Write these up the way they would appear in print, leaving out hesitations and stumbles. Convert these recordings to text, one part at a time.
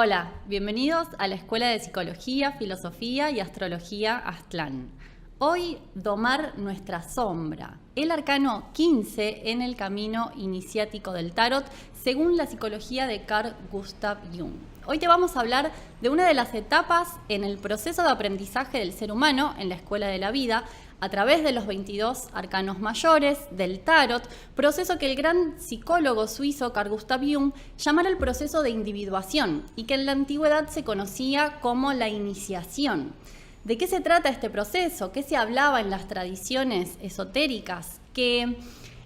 Hola, bienvenidos a la Escuela de Psicología, Filosofía y Astrología Aztlán. Hoy, domar nuestra sombra, el arcano 15 en el camino iniciático del tarot, según la psicología de Carl Gustav Jung. Hoy te vamos a hablar de una de las etapas en el proceso de aprendizaje del ser humano en la Escuela de la Vida, a través de los 22 arcanos mayores del tarot, proceso que el gran psicólogo suizo Carl Gustav Jung llamara el proceso de individuación y que en la antigüedad se conocía como la iniciación. ¿De qué se trata este proceso? ¿Qué se hablaba en las tradiciones esotéricas? Que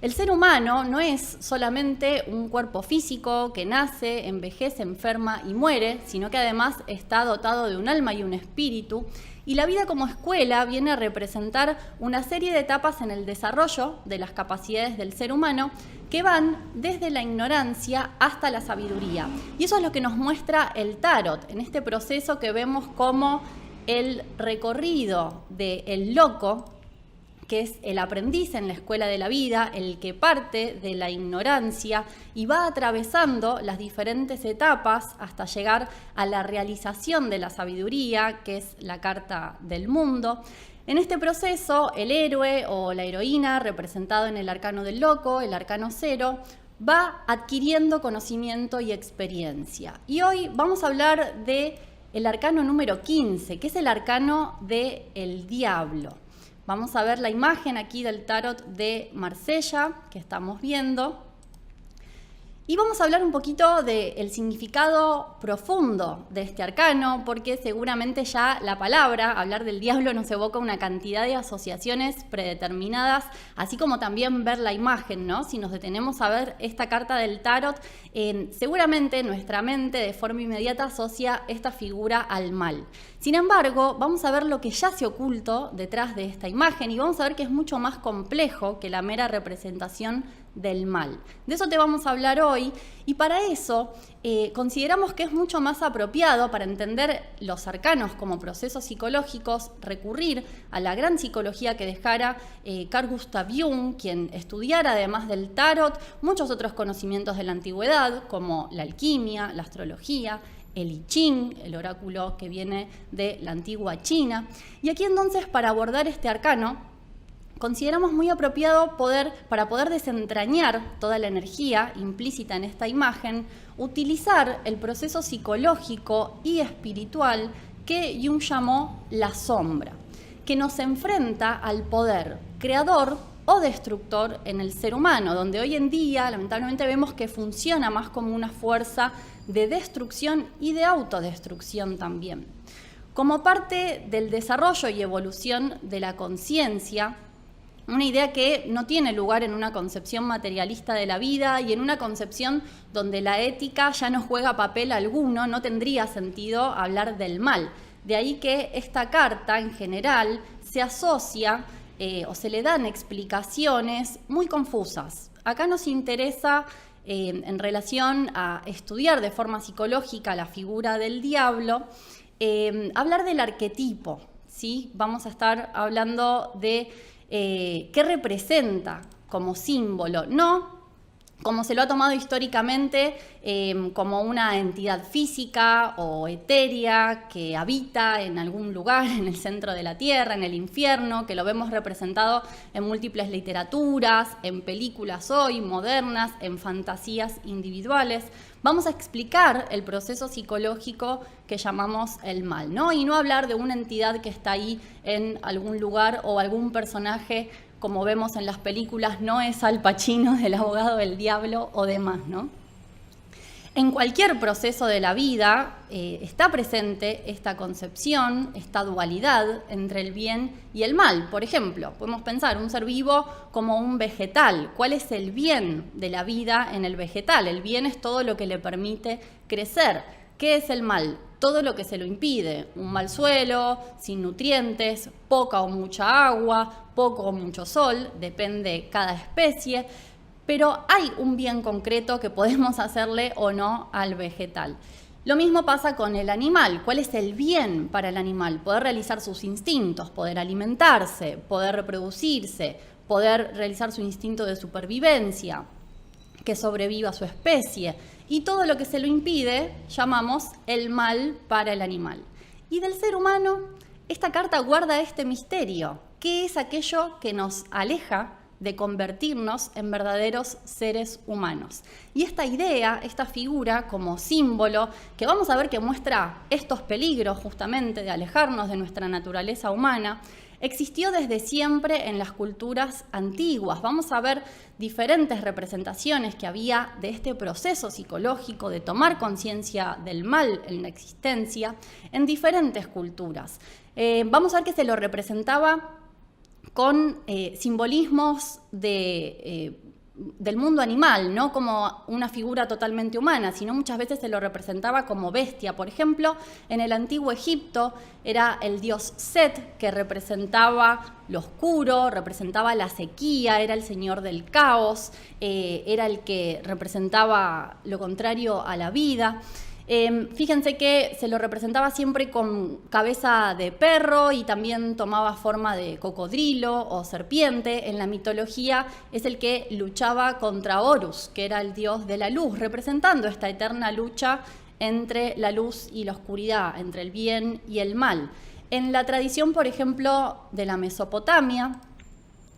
el ser humano no es solamente un cuerpo físico que nace, envejece, enferma y muere, sino que además está dotado de un alma y un espíritu. Y la vida como escuela viene a representar una serie de etapas en el desarrollo de las capacidades del ser humano que van desde la ignorancia hasta la sabiduría. Y eso es lo que nos muestra el tarot, en este proceso que vemos como el recorrido del loco, que es el aprendiz en la escuela de la vida, el que parte de la ignorancia y va atravesando las diferentes etapas hasta llegar a la realización de la sabiduría, que es la carta del mundo. En este proceso, el héroe o la heroína, representado en el arcano del loco, el arcano 0, va adquiriendo conocimiento y experiencia. Y hoy vamos a hablar del arcano número 15, que es el arcano del diablo. Vamos a ver la imagen aquí del tarot de Marsella que estamos viendo. Y vamos a hablar un poquito del significado profundo de este arcano, porque seguramente ya la palabra, hablar del diablo, nos evoca una cantidad de asociaciones predeterminadas, así como también ver la imagen, ¿no? Si nos detenemos a ver esta carta del tarot, seguramente nuestra mente de forma inmediata asocia esta figura al mal. Sin embargo, vamos a ver lo que yace oculto detrás de esta imagen y vamos a ver que es mucho más complejo que la mera representación del mal. De eso te vamos a hablar hoy y para eso consideramos que es mucho más apropiado para entender los arcanos como procesos psicológicos recurrir a la gran psicología que dejara Carl Gustav Jung, quien estudiara además del tarot muchos otros conocimientos de la antigüedad como la alquimia, la astrología, el I Ching, el oráculo que viene de la antigua China. Y aquí entonces, para abordar este arcano, consideramos muy apropiado para poder desentrañar toda la energía implícita en esta imagen, utilizar el proceso psicológico y espiritual que Jung llamó la sombra, que nos enfrenta al poder creador o destructor en el ser humano, donde hoy en día lamentablemente vemos que funciona más como una fuerza de destrucción y de autodestrucción también. Como parte del desarrollo y evolución de la conciencia, una idea que no tiene lugar en una concepción materialista de la vida y en una concepción donde la ética ya no juega papel alguno, no tendría sentido hablar del mal. De ahí que esta carta en general se asocia o se le dan explicaciones muy confusas. Acá nos interesa, en relación a estudiar de forma psicológica la figura del diablo, hablar del arquetipo, ¿sí? Vamos a estar hablando de qué representa como símbolo, no como se lo ha tomado históricamente como una entidad física o etérea que habita en algún lugar en el centro de la tierra, en el infierno, que lo vemos representado en múltiples literaturas, en películas hoy modernas, en fantasías individuales. Vamos a explicar el proceso psicológico que llamamos el mal, ¿no? Y no hablar de una entidad que está ahí en algún lugar o algún personaje, como vemos en las películas, no es Al Pacino del abogado del diablo o demás, ¿no? En cualquier proceso de la vida está presente esta concepción, esta dualidad entre el bien y el mal. Por ejemplo, podemos pensar un ser vivo como un vegetal. ¿Cuál es el bien de la vida en el vegetal? El bien es todo lo que le permite crecer. ¿Qué es el mal? Todo lo que se lo impide, un mal suelo, sin nutrientes, poca o mucha agua, poco o mucho sol, depende cada especie, pero hay un bien concreto que podemos hacerle o no al vegetal. Lo mismo pasa con el animal. ¿Cuál es el bien para el animal? Poder realizar sus instintos, poder alimentarse, poder reproducirse, poder realizar su instinto de supervivencia. que sobreviva su especie. Y todo lo que se lo impide llamamos el mal para el animal. Y del ser humano, esta carta guarda este misterio. ¿Qué es aquello que nos aleja de convertirnos en verdaderos seres humanos? Y esta idea, esta figura como símbolo, que vamos a ver que muestra estos peligros justamente de alejarnos de nuestra naturaleza humana, existió desde siempre en las culturas antiguas. Vamos a ver diferentes representaciones que había de este proceso psicológico de tomar conciencia del mal en la existencia en diferentes culturas. Vamos a ver que se lo representaba con simbolismos del mundo animal, no como una figura totalmente humana, sino muchas veces se lo representaba como bestia. Por ejemplo, en el antiguo Egipto era el dios Set, que representaba lo oscuro, representaba la sequía, era el señor del caos, era el que representaba lo contrario a la vida. Fíjense que se lo representaba siempre con cabeza de perro y también tomaba forma de cocodrilo o serpiente. En la mitología es el que luchaba contra Horus, que era el dios de la luz, representando esta eterna lucha entre la luz y la oscuridad, entre el bien y el mal. En la tradición, por ejemplo, de la Mesopotamia,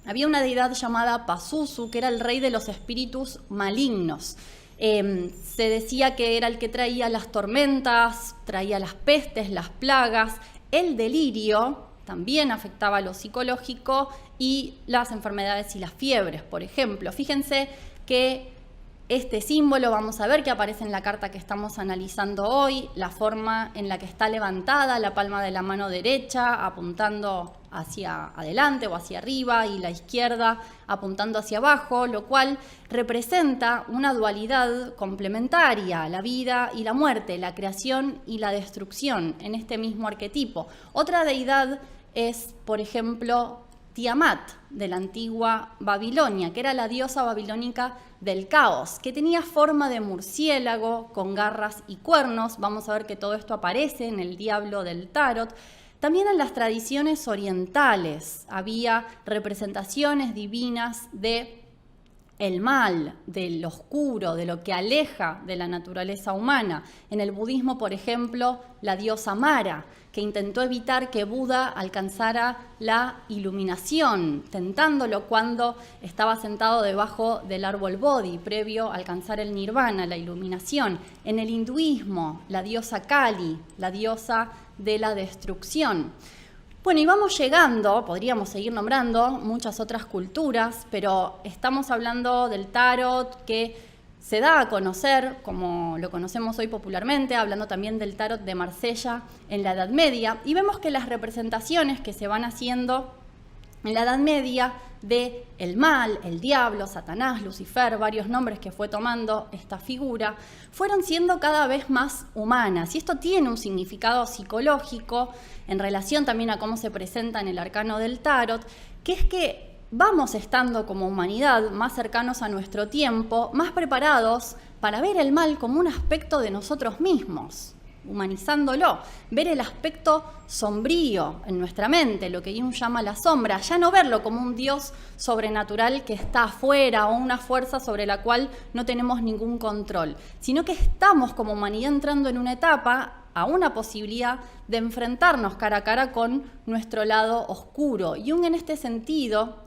había una deidad llamada Pazuzu, que era el rey de los espíritus malignos. Se decía que era el que traía las tormentas, traía las pestes, las plagas. El delirio también afectaba lo psicológico y las enfermedades y las fiebres, por ejemplo. Fíjense que este símbolo, vamos a ver que aparece en la carta que estamos analizando hoy, la forma en la que está levantada la palma de la mano derecha apuntando hacia adelante o hacia arriba y la izquierda apuntando hacia abajo, lo cual representa una dualidad complementaria, la vida y la muerte, la creación y la destrucción en este mismo arquetipo. Otra deidad es, por ejemplo, Tiamat, de la antigua Babilonia, que era la diosa babilónica del caos, que tenía forma de murciélago con garras y cuernos. Vamos a ver que todo esto aparece en el diablo del tarot. También en las tradiciones orientales había representaciones divinas de el mal, del oscuro, de lo que aleja de la naturaleza humana. En el budismo, por ejemplo, la diosa Mara, que intentó evitar que Buda alcanzara la iluminación, tentándolo cuando estaba sentado debajo del árbol Bodhi, previo a alcanzar el nirvana, la iluminación. En el hinduismo, la diosa Kali, la diosa de la destrucción. Bueno, y vamos llegando, podríamos seguir nombrando muchas otras culturas, pero estamos hablando del tarot que se da a conocer, como lo conocemos hoy popularmente, hablando también del tarot de Marsella en la Edad Media, y vemos que las representaciones que se van haciendo en la Edad Media de el mal, el diablo, Satanás, Lucifer, varios nombres que fue tomando esta figura, fueron siendo cada vez más humanas. Y esto tiene un significado psicológico en relación también a cómo se presenta en el arcano del tarot, que es que vamos estando como humanidad más cercanos a nuestro tiempo, más preparados para ver el mal como un aspecto de nosotros mismos, humanizándolo, ver el aspecto sombrío en nuestra mente, lo que Jung llama la sombra, ya no verlo como un Dios sobrenatural que está afuera o una fuerza sobre la cual no tenemos ningún control, sino que estamos como humanidad entrando en una etapa a una posibilidad de enfrentarnos cara a cara con nuestro lado oscuro. Jung en este sentido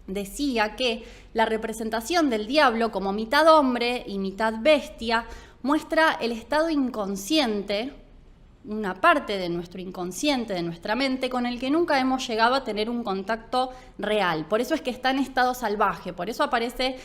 decía que la representación del diablo como mitad hombre y mitad bestia muestra el estado inconsciente, una parte de nuestro inconsciente, de nuestra mente, con el que nunca hemos llegado a tener un contacto real. Por eso es que está en estado salvaje, por eso aparece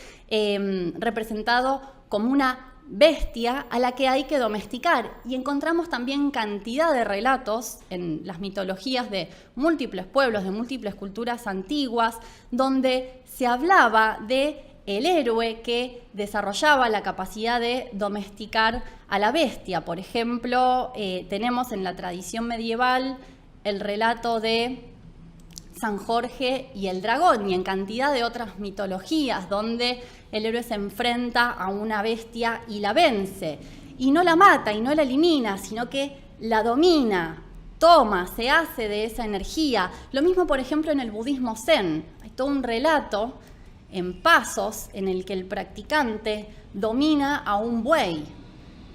representado como una bestia a la que hay que domesticar. Y encontramos también cantidad de relatos en las mitologías de múltiples pueblos, de múltiples culturas antiguas, donde se hablaba de el héroe que desarrollaba la capacidad de domesticar a la bestia. Por ejemplo, tenemos en la tradición medieval el relato de San Jorge y el dragón, y en cantidad de otras mitologías donde el héroe se enfrenta a una bestia y la vence. Y no la mata y no la elimina, sino que la domina, toma, se hace de esa energía. Lo mismo, por ejemplo, en el budismo zen. Hay todo un relato en pasos en el que el practicante domina a un buey,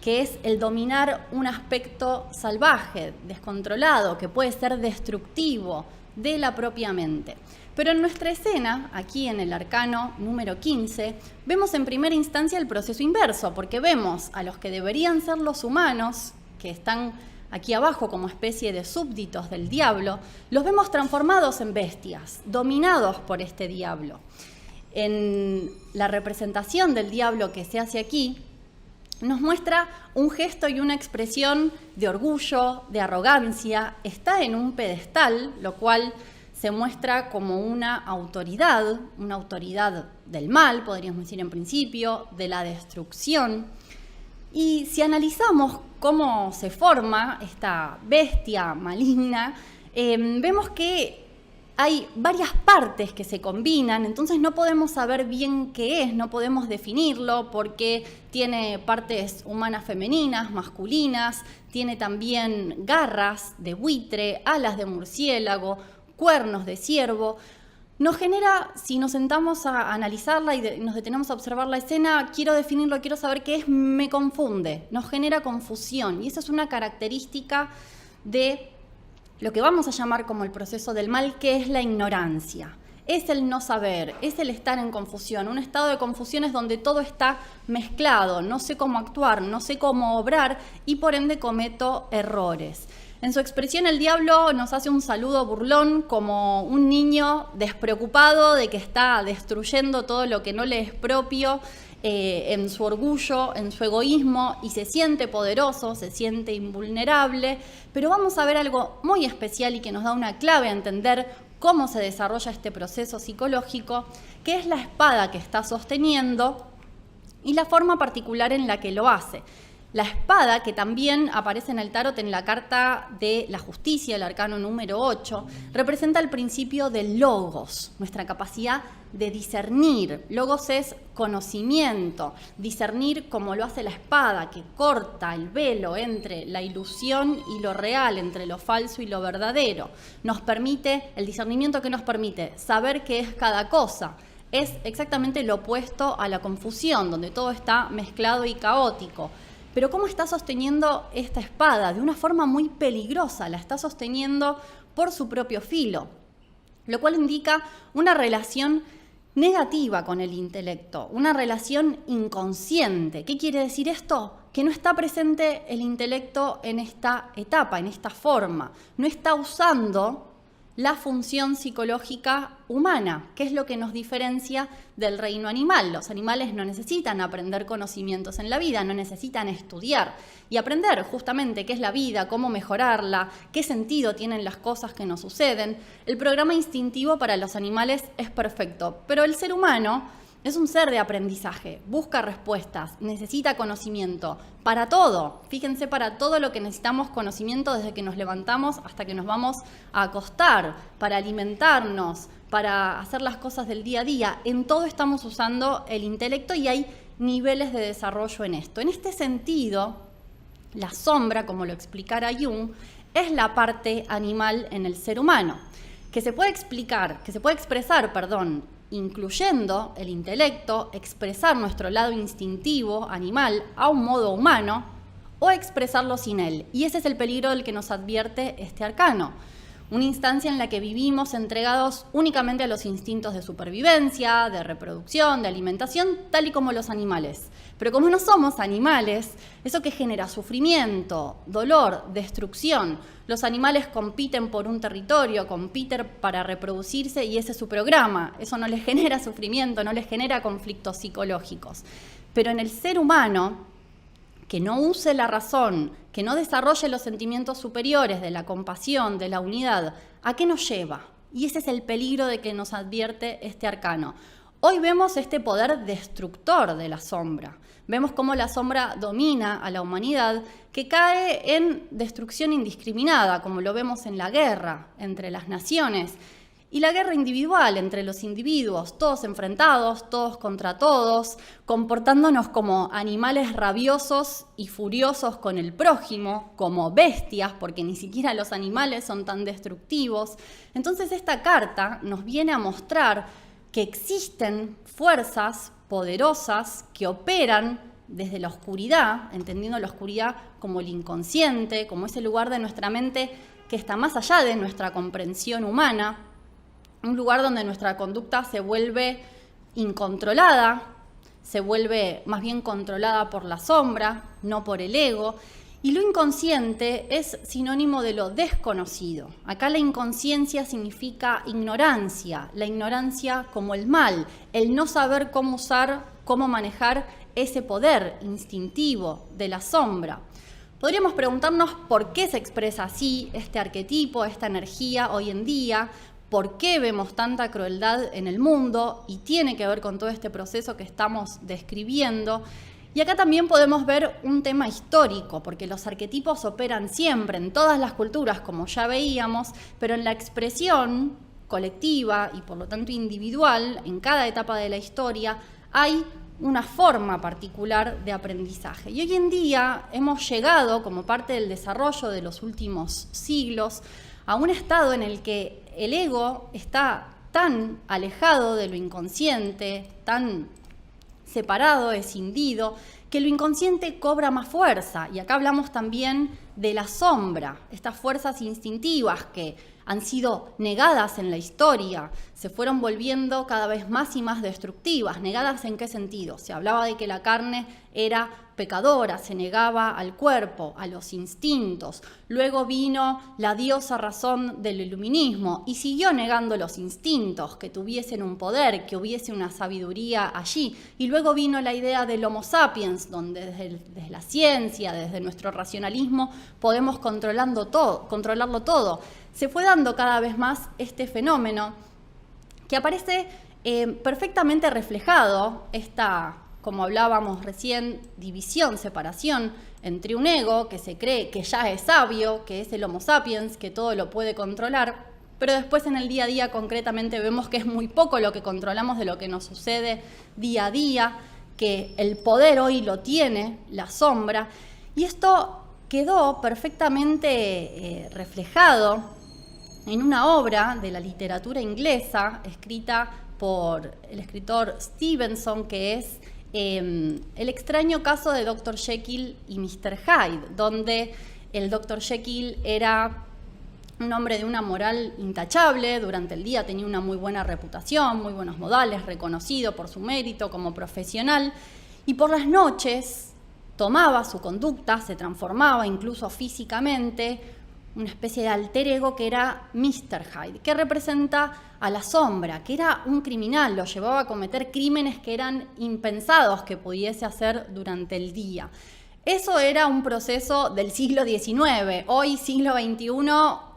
que es el dominar un aspecto salvaje, descontrolado, que puede ser destructivo de la propia mente. Pero en nuestra escena, aquí en el arcano número 15, vemos en primera instancia el proceso inverso, porque vemos a los que deberían ser los humanos, que están aquí abajo como especie de súbditos del diablo, los vemos transformados en bestias, dominados por este diablo. En la representación del diablo que se hace aquí, nos muestra un gesto y una expresión de orgullo, de arrogancia. Está en un pedestal, lo cual se muestra como una autoridad del mal, podríamos decir en principio, de la destrucción. Y si analizamos cómo se forma esta bestia maligna, vemos que hay varias partes que se combinan, entonces no podemos saber bien qué es, no podemos definirlo porque tiene partes humanas femeninas, masculinas, tiene también garras de buitre, alas de murciélago, cuernos de ciervo. Nos genera, si nos sentamos a analizarla y nos detenemos a observar la escena, quiero definirlo, quiero saber qué es, me confunde, nos genera confusión y esa es una característica de lo que vamos a llamar como el proceso del mal, que es la ignorancia. Es el no saber, es el estar en confusión. Un estado de confusión es donde todo está mezclado, no sé cómo actuar, no sé cómo obrar y por ende cometo errores. En su expresión el diablo nos hace un saludo burlón como un niño despreocupado de que está destruyendo todo lo que no le es propio, en su orgullo, en su egoísmo y se siente poderoso, se siente invulnerable, pero vamos a ver algo muy especial y que nos da una clave a entender cómo se desarrolla este proceso psicológico, que es la espada que está sosteniendo y la forma particular en la que lo hace. La espada, que también aparece en el tarot en la carta de la justicia, el arcano número 8, representa el principio del logos, nuestra capacidad de discernir. Logos es conocimiento, discernir como lo hace la espada, que corta el velo entre la ilusión y lo real, entre lo falso y lo verdadero. Nos permite, el discernimiento que nos permite saber qué es cada cosa. Es exactamente lo opuesto a la confusión, donde todo está mezclado y caótico. Pero ¿cómo está sosteniendo esta espada? De una forma muy peligrosa, la está sosteniendo por su propio filo, lo cual indica una relación negativa con el intelecto, una relación inconsciente. ¿Qué quiere decir esto? Que no está presente el intelecto en esta etapa, en esta forma, no está usando la función psicológica humana, que es lo que nos diferencia del reino animal. Los animales no necesitan aprender conocimientos en la vida, no necesitan estudiar y aprender justamente qué es la vida, cómo mejorarla, qué sentido tienen las cosas que nos suceden. El programa instintivo para los animales es perfecto, pero el ser humano es un ser de aprendizaje, busca respuestas, necesita conocimiento para todo. Fíjense, para todo lo que necesitamos conocimiento desde que nos levantamos hasta que nos vamos a acostar, para alimentarnos, para hacer las cosas del día a día. En todo estamos usando el intelecto y hay niveles de desarrollo en esto. En este sentido, la sombra, como lo explicara Jung, es la parte animal en el ser humano, que se puede expresar, incluyendo el intelecto, expresar nuestro lado instintivo, animal, a un modo humano, o expresarlo sin él. Y ese es el peligro del que nos advierte este arcano. Una instancia en la que vivimos entregados únicamente a los instintos de supervivencia, de reproducción, de alimentación, tal y como los animales. Pero como no somos animales, eso que genera sufrimiento, dolor, destrucción. Los animales compiten por un territorio, compiten para reproducirse y ese es su programa. Eso no les genera sufrimiento, no les genera conflictos psicológicos. Pero en el ser humano, que no use la razón, que no desarrolle los sentimientos superiores de la compasión, de la unidad, ¿a qué nos lleva? Y ese es el peligro de que nos advierte este arcano. Hoy vemos este poder destructor de la sombra. Vemos cómo la sombra domina a la humanidad, que cae en destrucción indiscriminada, como lo vemos en la guerra entre las naciones. Y la guerra individual entre los individuos, todos enfrentados, todos contra todos, comportándonos como animales rabiosos y furiosos con el prójimo, como bestias, porque ni siquiera los animales son tan destructivos. Entonces esta carta nos viene a mostrar que existen fuerzas poderosas que operan desde la oscuridad, entendiendo la oscuridad como el inconsciente, como ese lugar de nuestra mente que está más allá de nuestra comprensión humana, un lugar donde nuestra conducta se vuelve incontrolada, se vuelve más bien controlada por la sombra, no por el ego. Y lo inconsciente es sinónimo de lo desconocido. Acá la inconsciencia significa ignorancia, la ignorancia como el mal, el no saber cómo usar, cómo manejar ese poder instintivo de la sombra. Podríamos preguntarnos por qué se expresa así este arquetipo, esta energía hoy en día, por qué vemos tanta crueldad en el mundo, y tiene que ver con todo este proceso que estamos describiendo. Y acá también podemos ver un tema histórico, porque los arquetipos operan siempre en todas las culturas, como ya veíamos, pero en la expresión colectiva y por lo tanto individual, en cada etapa de la historia, hay una forma particular de aprendizaje. Y hoy en día hemos llegado, como parte del desarrollo de los últimos siglos, a un estado en el que el ego está tan alejado de lo inconsciente, tan separado, escindido, que lo inconsciente cobra más fuerza. Y acá hablamos también de la sombra, estas fuerzas instintivas que han sido negadas en la historia, se fueron volviendo cada vez más y más destructivas. ¿Negadas en qué sentido? Se hablaba de que la carne era pecadora, se negaba al cuerpo, a los instintos. Luego vino la diosa razón del iluminismo y siguió negando los instintos, que tuviesen un poder, que hubiese una sabiduría allí. Y luego vino la idea del Homo sapiens, donde desde la ciencia, desde nuestro racionalismo, podemos controlarlo todo. Se fue dando cada vez más este fenómeno que aparece perfectamente reflejado, esta, como hablábamos recién, división, separación entre un ego que se cree que ya es sabio, que es el Homo sapiens, que todo lo puede controlar, pero después en el día a día concretamente vemos que es muy poco lo que controlamos de lo que nos sucede día a día, que el poder hoy lo tiene la sombra, y esto quedó perfectamente reflejado en una obra de la literatura inglesa escrita por el escritor Stevenson, que es El extraño caso de Dr. Jekyll y Mr. Hyde, donde el Dr. Jekyll era un hombre de una moral intachable, durante el día tenía una muy buena reputación, muy buenos modales, reconocido por su mérito como profesional, y por las noches tomaba su conducta, se transformaba incluso físicamente, una especie de alter ego que era Mr. Hyde, que representa a la sombra, que era un criminal, lo llevaba a cometer crímenes que eran impensados que pudiese hacer durante el día. Eso era un proceso del siglo XIX. Hoy, siglo XXI,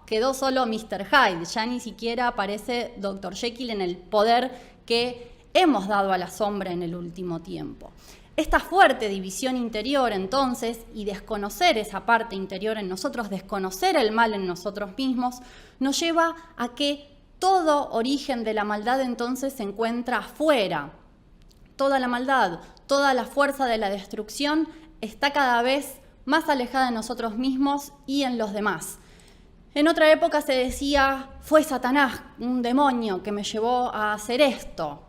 quedó solo Mr. Hyde, ya ni siquiera aparece Dr. Jekyll en el poder que hemos dado a la sombra en el último tiempo. Esta fuerte división interior, entonces, y desconocer esa parte interior en nosotros, desconocer el mal en nosotros mismos, nos lleva a que todo origen de la maldad entonces se encuentra afuera. Toda la maldad, toda la fuerza de la destrucción está cada vez más alejada de nosotros mismos y en los demás. En otra época se decía, fue Satanás, un demonio que me llevó a hacer esto.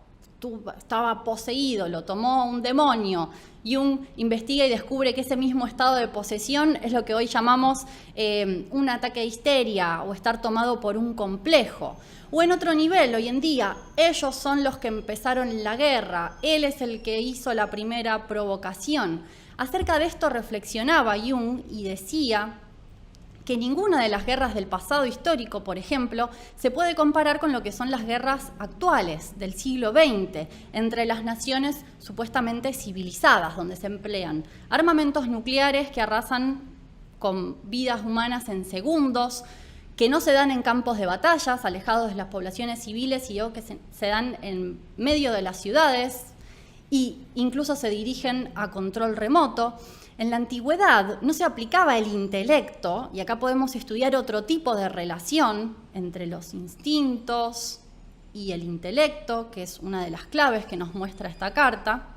Estaba poseído, lo tomó un demonio, y investiga y descubre que ese mismo estado de posesión es lo que hoy llamamos un ataque de histeria o estar tomado por un complejo. O en otro nivel, hoy en día, ellos son los que empezaron la guerra, él es el que hizo la primera provocación. Acerca de esto reflexionaba Jung y decía que ninguna de las guerras del pasado histórico, por ejemplo, se puede comparar con lo que son las guerras actuales del siglo XX entre las naciones supuestamente civilizadas, donde se emplean armamentos nucleares que arrasan con vidas humanas en segundos, que no se dan en campos de batallas, alejados de las poblaciones civiles, y que se dan en medio de las ciudades e incluso se dirigen a control remoto. En la antigüedad no se aplicaba el intelecto, y acá podemos estudiar otro tipo de relación entre los instintos y el intelecto, que es una de las claves que nos muestra esta carta,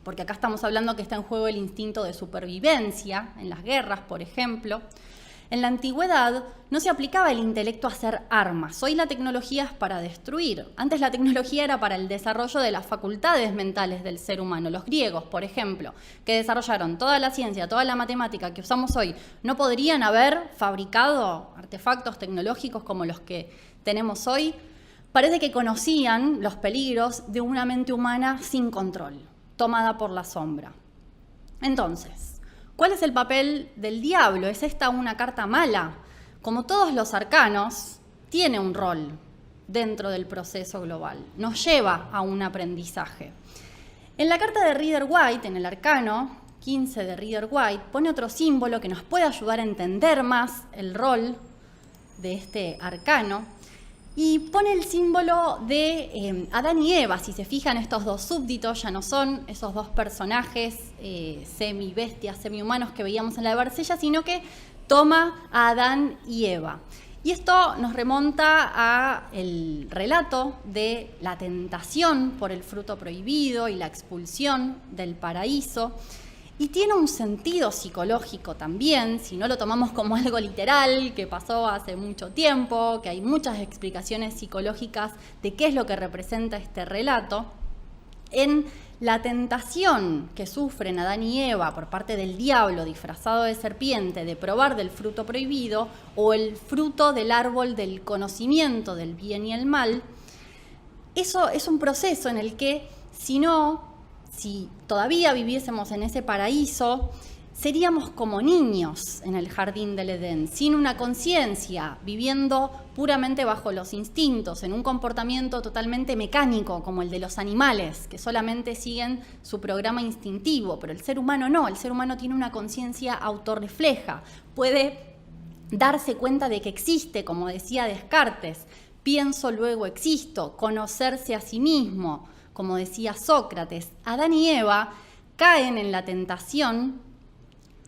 porque acá estamos hablando que está en juego el instinto de supervivencia, en las guerras, por ejemplo. En la antigüedad no se aplicaba el intelecto a hacer armas. Hoy la tecnología es para destruir. Antes la tecnología era para el desarrollo de las facultades mentales del ser humano. Los griegos, por ejemplo, que desarrollaron toda la ciencia, toda la matemática que usamos hoy, no podrían haber fabricado artefactos tecnológicos como los que tenemos hoy. Parece que conocían los peligros de una mente humana sin control, tomada por la sombra. Entonces, ¿cuál es el papel del diablo? ¿Es esta una carta mala? Como todos los arcanos, tiene un rol dentro del proceso global. Nos lleva a un aprendizaje. En la carta de Rider-Waite, en el arcano 15 de Rider-Waite, pone otro símbolo que nos puede ayudar a entender más el rol de este arcano. Y pone el símbolo de Adán y Eva. Si se fijan, estos dos súbditos ya no son esos dos personajes semi-bestias, semi-humanos que veíamos en la de Barsella, sino que toma a Adán y Eva. Y esto nos remonta al relato de la tentación por el fruto prohibido y la expulsión del paraíso. Y tiene un sentido psicológico también, si no lo tomamos como algo literal, que pasó hace mucho tiempo, que hay muchas explicaciones psicológicas de qué es lo que representa este relato. En la tentación que sufren Adán y Eva por parte del diablo disfrazado de serpiente de probar del fruto prohibido o el fruto del árbol del conocimiento del bien y el mal, eso es un proceso en el que si todavía viviésemos en ese paraíso, seríamos como niños en el jardín del Edén, sin una conciencia, viviendo puramente bajo los instintos, en un comportamiento totalmente mecánico, como el de los animales, que solamente siguen su programa instintivo, pero el ser humano no, el ser humano tiene una conciencia autorrefleja, puede darse cuenta de que existe, como decía Descartes, pienso, luego existo, conocerse a sí mismo, como decía Sócrates. Adán y Eva caen en la tentación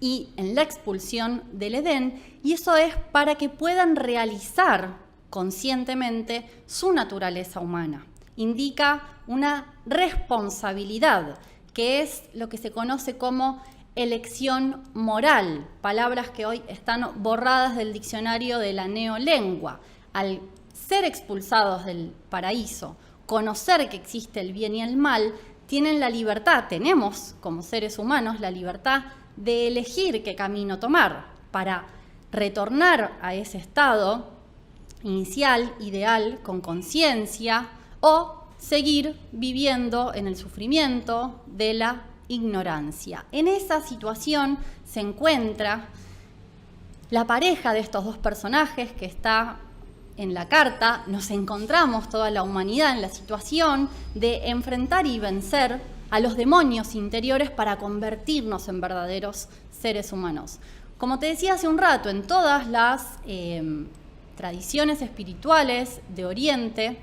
y en la expulsión del Edén, y eso es para que puedan realizar conscientemente su naturaleza humana. Indica una responsabilidad, que es lo que se conoce como elección moral, palabras que hoy están borradas del diccionario de la neolengua. Al ser expulsados del paraíso, conocer que existe el bien y el mal, tienen la libertad, tenemos como seres humanos la libertad de elegir qué camino tomar para retornar a ese estado inicial, ideal, con conciencia, o seguir viviendo en el sufrimiento de la ignorancia. En esa situación se encuentra la pareja de estos dos personajes que está en la carta. Nos encontramos toda la humanidad en la situación de enfrentar y vencer a los demonios interiores para convertirnos en verdaderos seres humanos. Como te decía hace un rato, en todas las tradiciones espirituales de Oriente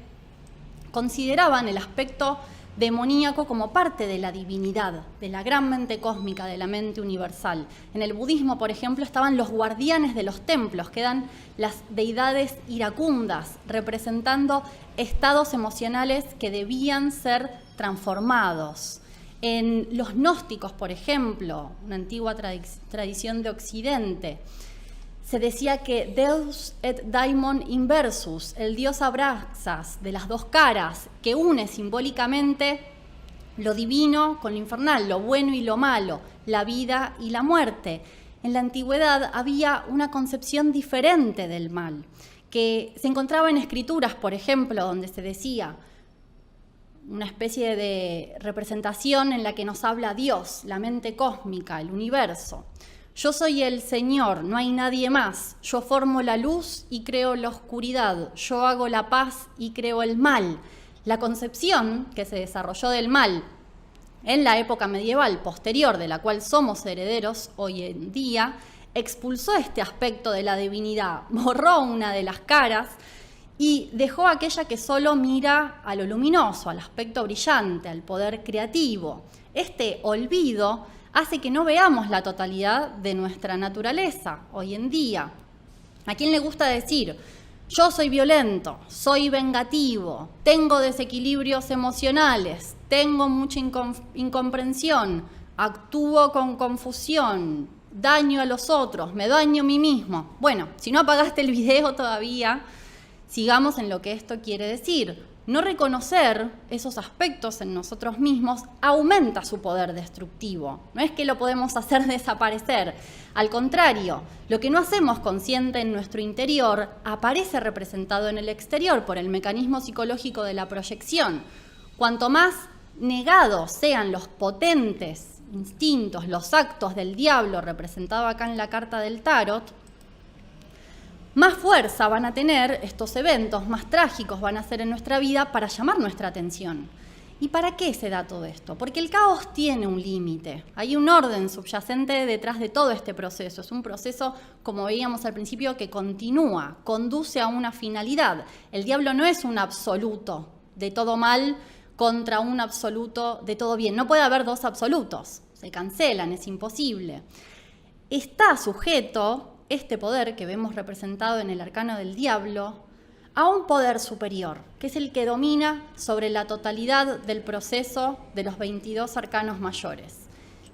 consideraban el aspecto demoníaco como parte de la divinidad, de la gran mente cósmica, de la mente universal. En el budismo, por ejemplo, estaban los guardianes de los templos, que eran las deidades iracundas, representando estados emocionales que debían ser transformados. En los gnósticos, por ejemplo, una antigua tradición de Occidente, se decía que Deus et Daimon inversus, el dios Abraxas de las dos caras, que une simbólicamente lo divino con lo infernal, lo bueno y lo malo, la vida y la muerte. En la antigüedad había una concepción diferente del mal, que se encontraba en escrituras, por ejemplo, donde se decía una especie de representación en la que nos habla Dios, la mente cósmica, el universo. Yo soy el Señor, no hay nadie más. Yo formo la luz y creo la oscuridad. Yo hago la paz y creo el mal. La concepción que se desarrolló del mal en la época medieval posterior, de la cual somos herederos hoy en día, expulsó este aspecto de la divinidad, borró una de las caras y dejó aquella que solo mira a lo luminoso, al aspecto brillante, al poder creativo. Este olvido hace que no veamos la totalidad de nuestra naturaleza hoy en día. ¿A quién le gusta decir, yo soy violento, soy vengativo, tengo desequilibrios emocionales, tengo mucha incomprensión, actúo con confusión, daño a los otros, me daño a mí mismo. Bueno, si no apagaste el video todavía, sigamos en lo que esto quiere decir. No reconocer esos aspectos en nosotros mismos aumenta su poder destructivo. No es que lo podemos hacer desaparecer. Al contrario, lo que no hacemos consciente en nuestro interior aparece representado en el exterior por el mecanismo psicológico de la proyección. Cuanto más negados sean los potentes instintos, los actos del diablo representado acá en la carta del tarot, más fuerza van a tener estos eventos, más trágicos van a ser en nuestra vida para llamar nuestra atención. ¿Y para qué se da todo esto? Porque el caos tiene un límite. Hay un orden subyacente detrás de todo este proceso. Es un proceso, como veíamos al principio, que continúa, conduce a una finalidad. El diablo no es un absoluto de todo mal contra un absoluto de todo bien. No puede haber dos absolutos. Se cancelan, es imposible. Está sujeto este poder que vemos representado en el arcano del diablo a un poder superior, que es el que domina sobre la totalidad del proceso de los 22 arcanos mayores.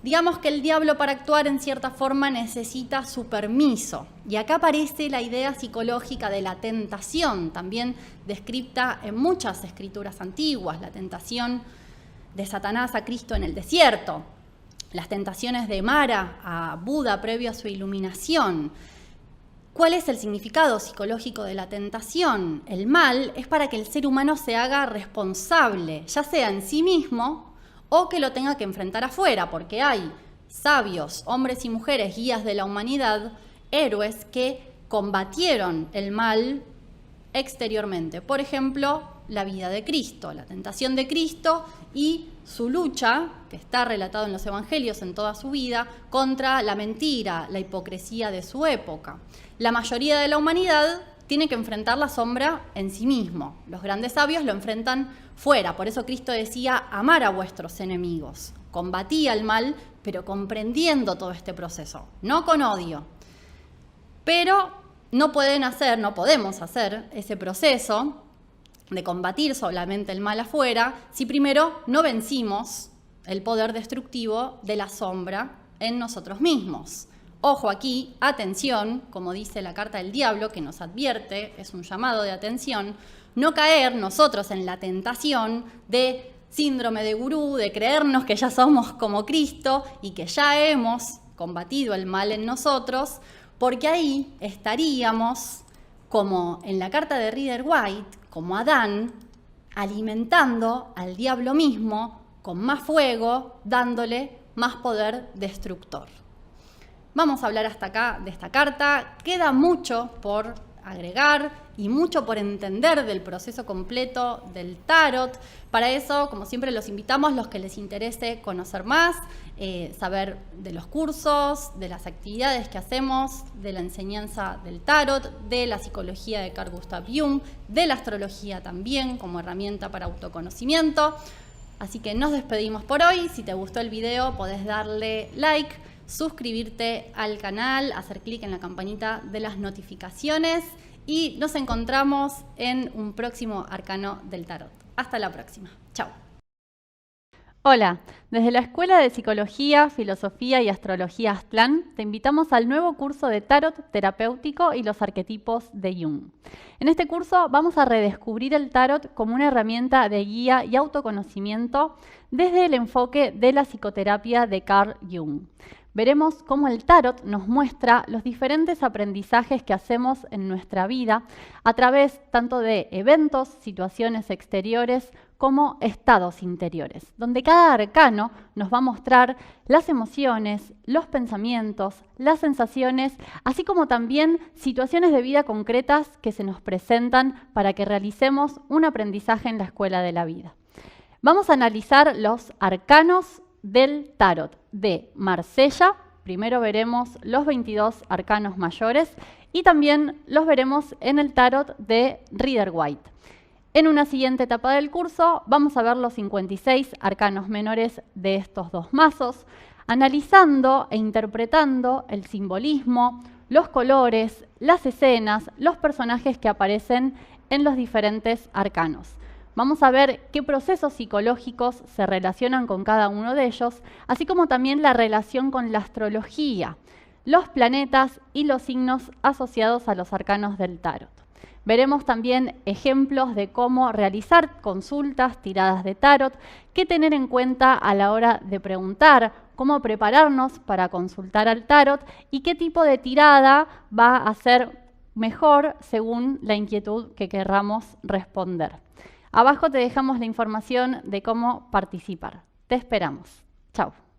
Digamos que el diablo para actuar en cierta forma necesita su permiso. Y acá aparece la idea psicológica de la tentación, también descrita en muchas escrituras antiguas, la tentación de Satanás a Cristo en el desierto, las tentaciones de Mara a Buda previo a su iluminación. ¿Cuál es el significado psicológico de la tentación? El mal es para que el ser humano se haga responsable, ya sea en sí mismo o que lo tenga que enfrentar afuera, porque hay sabios, hombres y mujeres, guías de la humanidad, héroes que combatieron el mal exteriormente. Por ejemplo, la vida de Cristo, la tentación de Cristo y su lucha, que está relatado en los evangelios en toda su vida, contra la mentira, la hipocresía de su época. La mayoría de la humanidad tiene que enfrentar la sombra en sí mismo. Los grandes sabios lo enfrentan fuera. Por eso Cristo decía, amar a vuestros enemigos. Combatía el mal, pero comprendiendo todo este proceso, no con odio. Pero no podemos hacer ese proceso de combatir solamente el mal afuera si primero no vencimos el poder destructivo de la sombra en nosotros mismos. Ojo aquí, atención, como dice la carta del diablo, que nos advierte, es un llamado de atención, no caer nosotros en la tentación de síndrome de gurú, de creernos que ya somos como Cristo y que ya hemos combatido el mal en nosotros, porque ahí estaríamos, como en la carta de Rider-Waite, como Adán, alimentando al diablo mismo con más fuego, dándole más poder destructor. Vamos a hablar hasta acá de esta carta. Queda mucho por agregar y mucho por entender del proceso completo del tarot. Para eso, como siempre, los invitamos, los que les interese conocer más, saber de los cursos, de las actividades que hacemos, de la enseñanza del tarot, de la psicología de Carl Gustav Jung, de la astrología también como herramienta para autoconocimiento. Así que nos despedimos por hoy. Si te gustó el video, podés darle like, suscribirte al canal, hacer clic en la campanita de las notificaciones y nos encontramos en un próximo arcano del tarot. Hasta la próxima. Chao. Hola, desde la Escuela de Psicología, Filosofía y Astrología Aztlán te invitamos al nuevo curso de Tarot terapéutico y los arquetipos de Jung. En este curso vamos a redescubrir el Tarot como una herramienta de guía y autoconocimiento desde el enfoque de la psicoterapia de Carl Jung. Veremos cómo el tarot nos muestra los diferentes aprendizajes que hacemos en nuestra vida a través tanto de eventos, situaciones exteriores, como estados interiores, donde cada arcano nos va a mostrar las emociones, los pensamientos, las sensaciones, así como también situaciones de vida concretas que se nos presentan para que realicemos un aprendizaje en la escuela de la vida. Vamos a analizar los arcanos del tarot de Marsella. Primero veremos los 22 arcanos mayores y también los veremos en el tarot de Rider-Waite. En una siguiente etapa del curso vamos a ver los 56 arcanos menores de estos dos mazos, analizando e interpretando el simbolismo, los colores, las escenas, los personajes que aparecen en los diferentes arcanos. Vamos a ver qué procesos psicológicos se relacionan con cada uno de ellos, así como también la relación con la astrología. los planetas y los signos asociados a los arcanos del tarot. Veremos también ejemplos de cómo realizar consultas, tiradas de tarot, qué tener en cuenta a la hora de preguntar, cómo prepararnos para consultar al tarot y qué tipo de tirada va a ser mejor según la inquietud que querramos responder. Abajo te dejamos la información de cómo participar. Te esperamos. Chao.